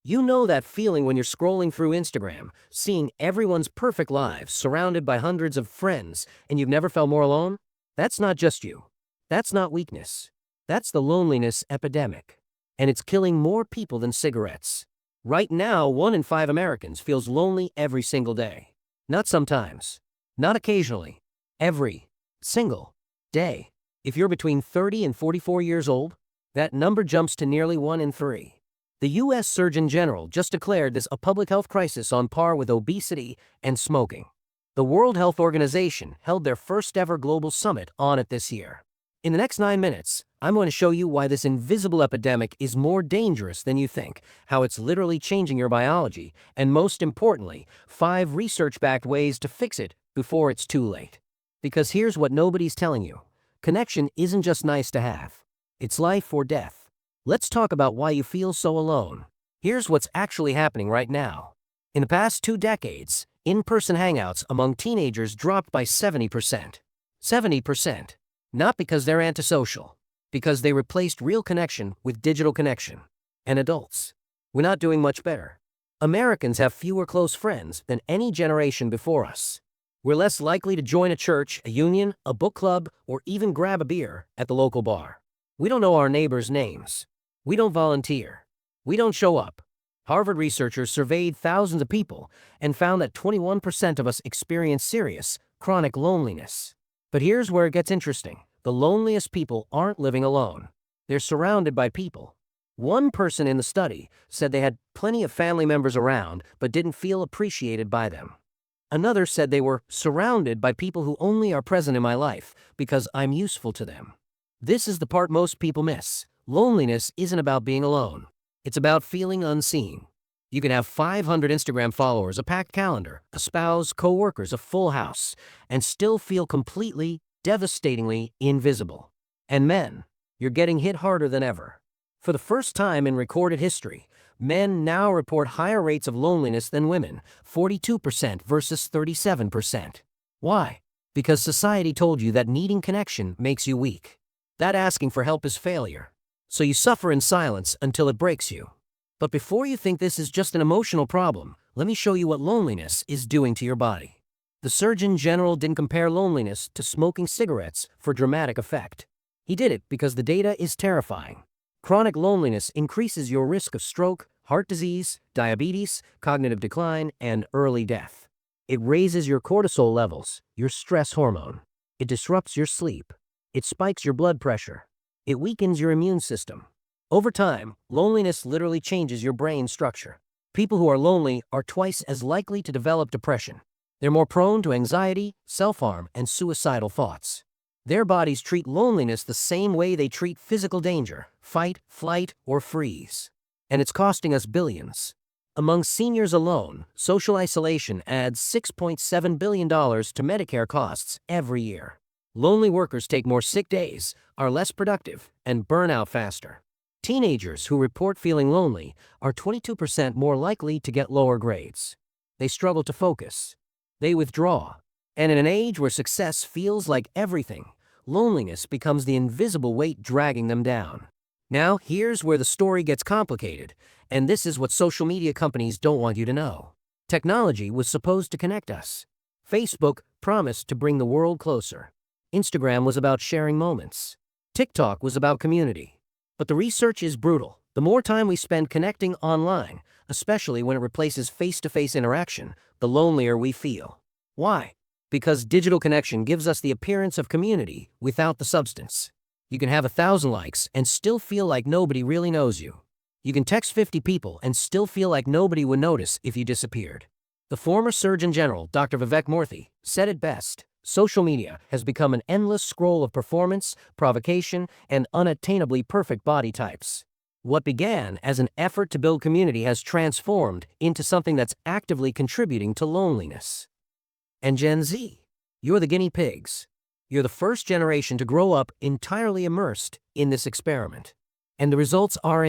You know that feeling when you're scrolling through Instagram, seeing everyone's perfect lives surrounded by hundreds of friends, and you've never felt more alone? That's not just you. That's not weakness. That's the loneliness epidemic. And it's killing more people than cigarettes. Right now, 1 in 5 Americans feels lonely every single day. Not sometimes. Not occasionally. Every single day. If you're between 30 and 44 years old, that number jumps to nearly 1 in 3. The U.S. Surgeon General just declared this a public health crisis on par with obesity and smoking. The World Health Organization held their first ever global summit on it this year. In the next 9 minutes, I'm going to show you why this invisible epidemic is more dangerous than you think, how it's literally changing your biology, and most importantly, 5 research-backed ways to fix it before it's too late. Because here's what nobody's telling you. Connection isn't just nice to have. It's life or death. Let's talk about why you feel so alone. Here's what's actually happening right now. In the past 2 decades, in-person hangouts among teenagers dropped by 70%. 70%. Not because they're antisocial. Because they replaced real connection with digital connection. And adults, we're not doing much better. Americans have fewer close friends than any generation before us. We're less likely to join a church, a union, a book club, or even grab a beer at the local bar. We don't know our neighbors' names. We don't volunteer. We don't show up. Harvard researchers surveyed thousands of people and found that 21% of us experience serious, chronic loneliness. But here's where it gets interesting. The loneliest people aren't living alone. They're surrounded by people. One person in the study said they had plenty of family members around but didn't feel appreciated by them. Another said they were surrounded by people who only are present in my life because I'm useful to them. This is the part most people miss. Loneliness isn't about being alone. It's about feeling unseen. You can have 500 Instagram followers, a packed calendar, a spouse, co-workers, a full house, and still feel completely, devastatingly invisible. And men, you're getting hit harder than ever. For the first time in recorded history, men now report higher rates of loneliness than women, 42% versus 37%. Why? Because society told you that needing connection makes you weak. That asking for help is failure. So you suffer in silence until it breaks you. But before you think this is just an emotional problem, let me show you what loneliness is doing to your body. The Surgeon General didn't compare loneliness to smoking cigarettes for dramatic effect. He did it because the data is terrifying. Chronic loneliness increases your risk of stroke, heart disease, diabetes, cognitive decline, and early death. It raises your cortisol levels, your stress hormone. It disrupts your sleep. It spikes your blood pressure. It weakens your immune system. Over time, loneliness literally changes your brain structure. People who are lonely are twice as likely to develop depression. They're more prone to anxiety, self-harm, and suicidal thoughts. Their bodies treat loneliness the same way they treat physical danger: fight, flight, or freeze. And it's costing us billions. Among seniors alone, social isolation adds $6.7 billion to Medicare costs every year. Lonely workers take more sick days, are less productive, and burn out faster. Teenagers who report feeling lonely are 22% more likely to get lower grades. They struggle to focus. They withdraw. And in an age where success feels like everything, loneliness becomes the invisible weight dragging them down. Now, here's where the story gets complicated, and this is what social media companies don't want you to know. Technology was supposed to connect us. Facebook promised to bring the world closer. Instagram was about sharing moments. TikTok was about community. But the research is brutal. The more time we spend connecting online, especially when it replaces face-to-face interaction, the lonelier we feel. Why? Because digital connection gives us the appearance of community without the substance. You can have 1,000 likes and still feel like nobody really knows you. You can text 50 people and still feel like nobody would notice if you disappeared. The former Surgeon General, Dr. Vivek Murthy, said it best. Social media has become an endless scroll of performance, provocation, and unattainably perfect body types. What began as an effort to build community has transformed into something that's actively contributing to loneliness. And Gen Z, you're the guinea pigs. You're the first generation to grow up entirely immersed in this experiment. And the results are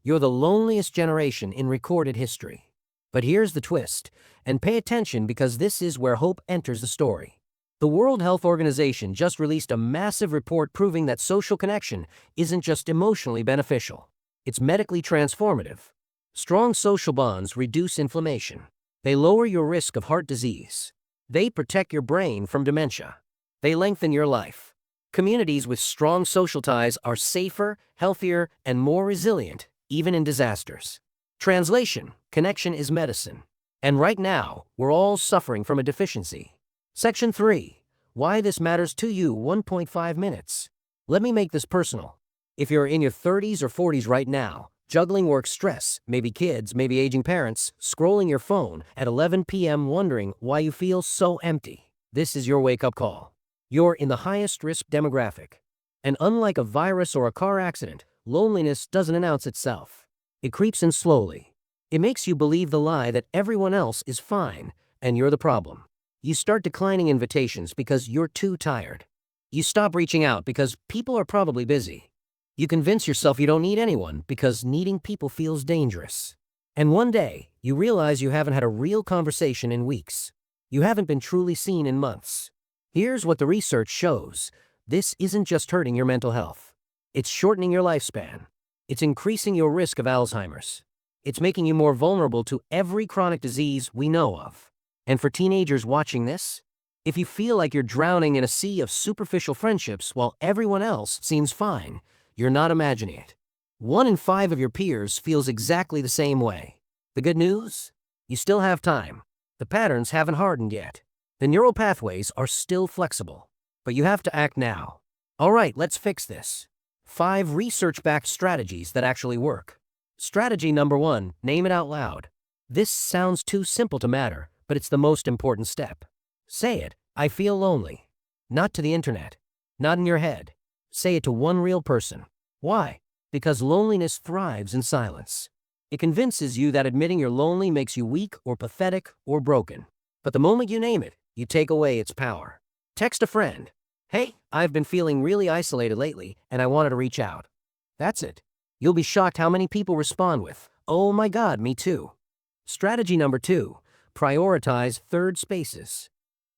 you're the loneliest generation in recorded history. But here's the twist, and pay attention because this is where hope enters the story. The World Health Organization just released a massive report proving that social connection isn't just emotionally beneficial. It's medically transformative. Strong social bonds reduce inflammation. They lower your risk of heart disease. They protect your brain from dementia. They lengthen your life. Communities with strong social ties are safer, healthier, and more resilient, even in disasters. Translation: connection is medicine. And right now, we're all suffering from a deficiency. Section 3. Why this matters to you. 1.5 minutes. Let me make this personal. If you're in your 30s or 40s right now, juggling work stress, maybe kids, maybe aging parents, scrolling your phone at 11 p.m. wondering why you feel so empty, this is your wake-up call. You're in the highest risk demographic. And unlike a virus or a car accident, loneliness doesn't announce itself. It creeps in slowly. It makes you believe the lie that everyone else is fine and you're the problem. You start declining invitations because you're too tired. You stop reaching out because people are probably busy. You convince yourself you don't need anyone because needing people feels dangerous. And one day, you realize you haven't had a real conversation in weeks. You haven't been truly seen in months. Here's what the research shows. This isn't just hurting your mental health. It's shortening your lifespan. It's increasing your risk of Alzheimer's. It's making you more vulnerable to every chronic disease we know of. And for teenagers watching this, if you feel like you're drowning in a sea of superficial friendships while everyone else seems fine, you're not imagining it. 1 in 5 of your peers feels exactly the same way. The good news? You still have time. The patterns haven't hardened yet. The neural pathways are still flexible. But you have to act now. All right, let's fix this. 5 research-backed strategies that actually work. Strategy number 1, name it out loud. This sounds too simple to matter, but it's the most important step. Say it, I feel lonely. Not to the internet. Not in your head. Say it to one real person. Why? Because loneliness thrives in silence. It convinces you that admitting you're lonely makes you weak or pathetic or broken. But the moment you name it, you take away its power. Text a friend. Hey, I've been feeling really isolated lately, and I wanted to reach out. That's it. You'll be shocked how many people respond with, "Oh my God, me too." Strategy number 2, prioritize third spaces.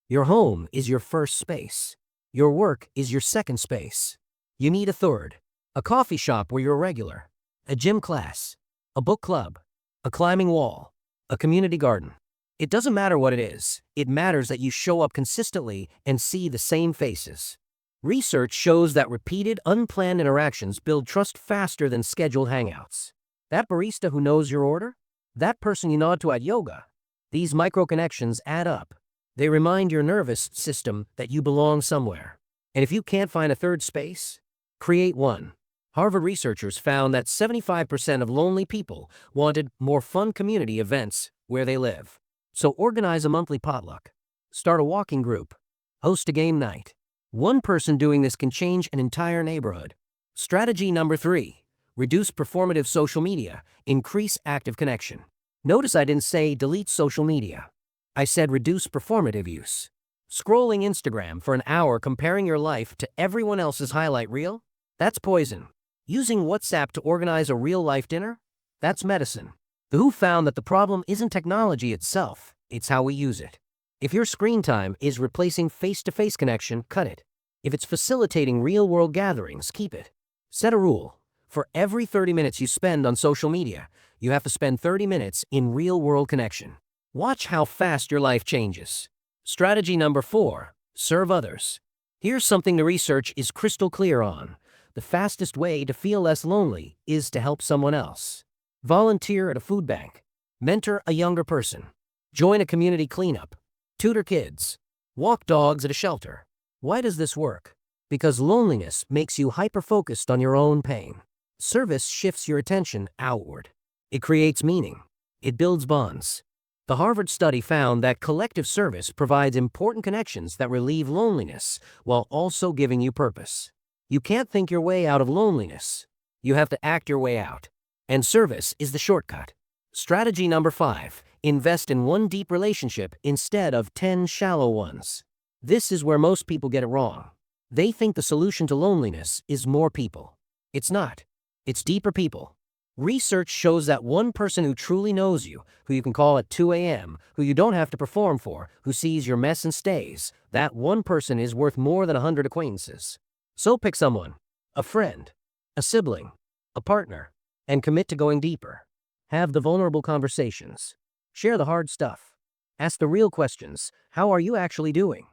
Your home is your first space. Your work is your second space. You need a third. A coffee shop where you're regular. A gym class. A book club. A climbing wall. A community garden. It doesn't matter what it is. It matters that you show up consistently and see the same faces. Research shows that repeated, unplanned interactions build trust faster than scheduled hangouts. That barista who knows your order? That person you nod to at yoga? These micro-connections add up. They remind your nervous system that you belong somewhere. And if you can't find a third space, create one. Harvard researchers found that 75% of lonely people wanted more fun community events where they live. So organize a monthly potluck. Start a walking group. Host a game night. One person doing this can change an entire neighborhood. Strategy number 3, reduce performative social media, increase active connection. Notice I didn't say delete social media. I said reduce performative use. Scrolling Instagram for an hour comparing your life to everyone else's highlight reel? That's poison. Using WhatsApp to organize a real-life dinner? That's medicine. The WHO found that the problem isn't technology itself, it's how we use it. If your screen time is replacing face-to-face connection, cut it. If it's facilitating real-world gatherings, keep it. Set a rule. For every 30 minutes you spend on social media, you have to spend 30 minutes in real-world connection. Watch how fast your life changes. Strategy number 4, serve others. Here's something the research is crystal clear on. The fastest way to feel less lonely is to help someone else. Volunteer at a food bank. Mentor a younger person. Join a community cleanup. Tutor kids. Walk dogs at a shelter. Why does this work? Because loneliness makes you hyper-focused on your own pain. Service shifts your attention outward. It creates meaning. It builds bonds. The Harvard study found that collective service provides important connections that relieve loneliness while also giving you purpose. You can't think your way out of loneliness. You have to act your way out. And service is the shortcut. Strategy number 5, invest in one deep relationship instead of 10 shallow ones. This is where most people get it wrong. They think the solution to loneliness is more people. It's not. It's deeper people. Research shows that one person who truly knows you, who you can call at 2 a.m., who you don't have to perform for, who sees your mess and stays, that one person is worth more than 100 acquaintances. So pick someone, a friend, a sibling, a partner, and commit to going deeper. Have the vulnerable conversations. Share the hard stuff. Ask the real questions. How are you actually doing?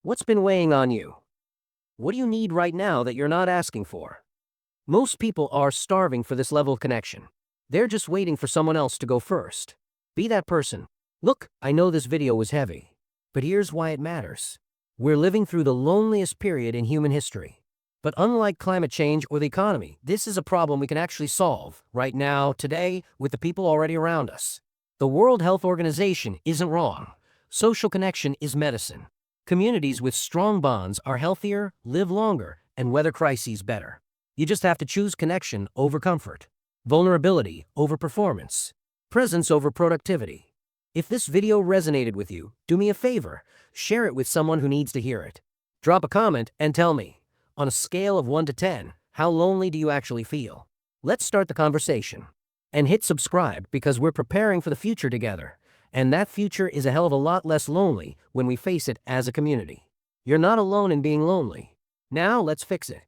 What's been weighing on you? What do you need right now that you're not asking for? Most people are starving for this level of connection. They're just waiting for someone else to go first. Be that person. Look, I know this video was heavy, but here's why it matters. We're living through the loneliest period in human history. But unlike climate change or the economy, this is a problem we can actually solve right now, today, with the people already around us. The World Health Organization isn't wrong. Social connection is medicine. Communities with strong bonds are healthier, live longer, and weather crises better. You just have to choose connection over comfort, vulnerability over performance, presence over productivity. If this video resonated with you, do me a favor, share it with someone who needs to hear it. Drop a comment and tell me, on a scale of 1 to 10, how lonely do you actually feel? Let's start the conversation. And hit subscribe because we're preparing for the future together. And that future is a hell of a lot less lonely when we face it as a community. You're not alone in being lonely. Now let's fix it.